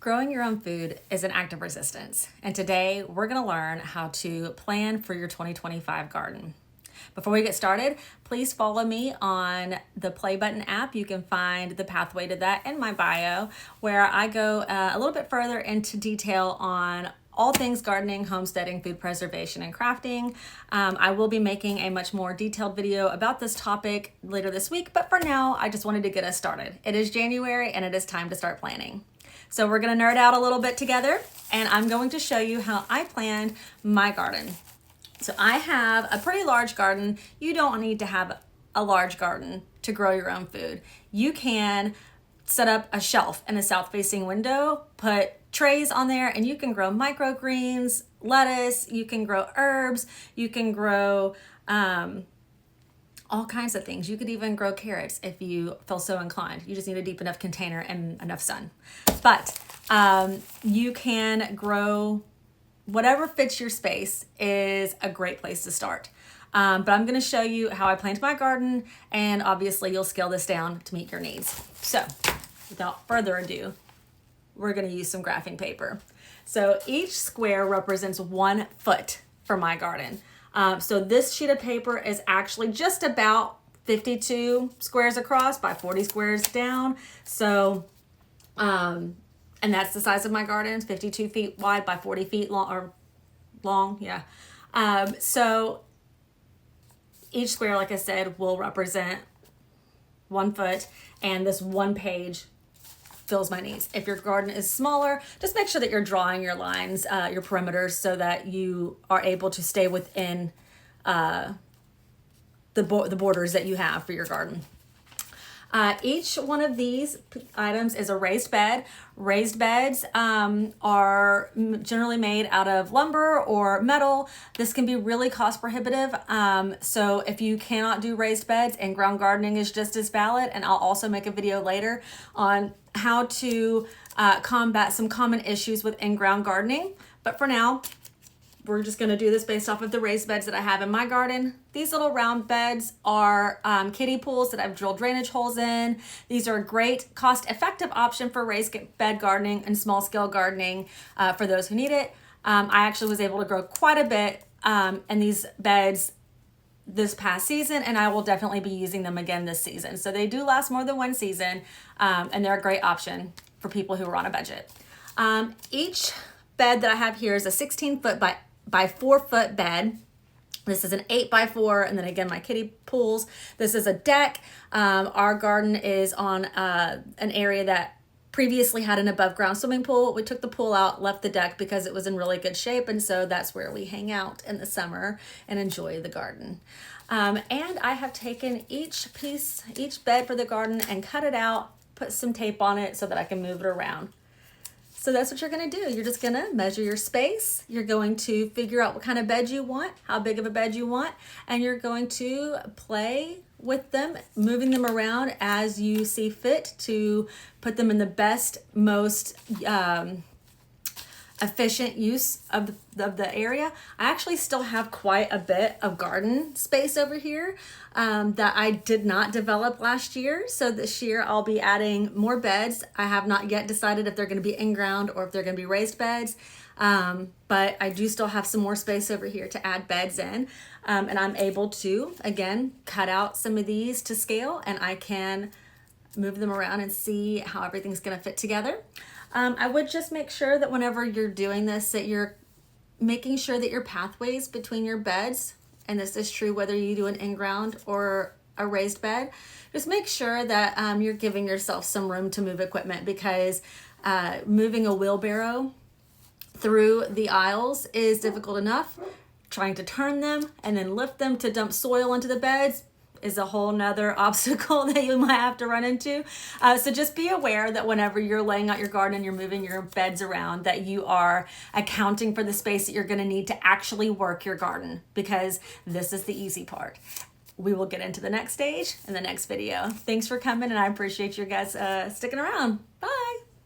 Growing your own food is an act of resistance, and today we're going to learn how to plan for your 2025 garden. Before we get started, please follow me on the Play Button app. You can find the pathway to that in my bio, where I go a little bit further into detail on all things gardening, homesteading, food preservation, and crafting. I will be making a much more detailed video about this topic later this week, but for now, I just wanted to get us started. It is January and it is time to start planning. So we're gonna nerd out a little bit together, and I'm going to show you how I planned my garden. So I have a pretty large garden. You don't need to have a large garden to grow your own food. You can set up a shelf in a south-facing window, put trays on there, and you can grow microgreens, lettuce, you can grow herbs, you can grow all kinds of things. You could even grow carrots if you feel so inclined. You just need a deep enough container and enough sun. But you can grow whatever fits your space is a great place to start. But I'm gonna show you how I planned my garden, and obviously you'll scale this down to meet your needs. So without further ado, we're gonna use some graphing paper. So each square represents 1 foot for my garden. So this sheet of paper is actually just about 52 squares across by 40 squares down. So, and that's the size of my garden. It's 52 feet wide by 40 feet long, yeah. So each square, like I said, will represent 1 foot, and this 1 page fills my needs. If your garden is smaller, just make sure that you're drawing your lines, your perimeters, so that you are able to stay within the borders that you have for your garden. Each one of these items is a raised bed. Raised beds are generally made out of lumber or metal. This can be really cost prohibitive. So if you cannot do raised beds, in-ground gardening is just as valid. And I'll also make a video later on how to combat some common issues with in-ground gardening. But for now, we're just gonna do this based off of the raised beds that I have in my garden. These little round beds are kiddie pools that I've drilled drainage holes in. These are a great cost-effective option for raised bed gardening and small scale gardening for those who need it. I actually was able to grow quite a bit in these beds this past season, and I will definitely be using them again this season. So they do last more than 1 season, and they're a great option for people who are on a budget. Each bed that I have here is a 16-foot by 4-foot bed. This is an 8x4, and then again, my kiddie pools. This is a deck. Our garden is on an area that previously had an above ground swimming pool. We took the pool out, left the deck because it was in really good shape, and so that's where we hang out in the summer and enjoy the garden. And I have taken each bed for the garden and cut it out, put some tape on it so that I can move it around. So that's what you're gonna do. You're just gonna measure your space. You're going to figure out what kind of bed you want, how big of a bed you want, and you're going to play with them, moving them around as you see fit to put them in the best, most efficient use of the area. I actually still have quite a bit of garden space over here that I did not develop last year. So this year I'll be adding more beds. I have not yet decided if they're going to be in ground or if they're going to be raised beds. But I do still have some more space over here to add beds in. And I'm able to, again, cut out some of these to scale, and I can move them around and see how everything's going to fit together. I would just make sure that whenever you're doing this, that you're making sure that your pathways between your beds, and this is true whether you do an in-ground or a raised bed, just make sure that you're giving yourself some room to move equipment, because moving a wheelbarrow through the aisles is difficult enough. Trying to turn them and then lift them to dump soil into the beds is a whole nother obstacle that you might have to run into. So just be aware that whenever you're laying out your garden and you're moving your beds around, that you are accounting for the space that you're gonna need to actually work your garden, because this is the easy part. We will get into the next stage in the next video. Thanks for coming, and I appreciate you guys sticking around. Bye.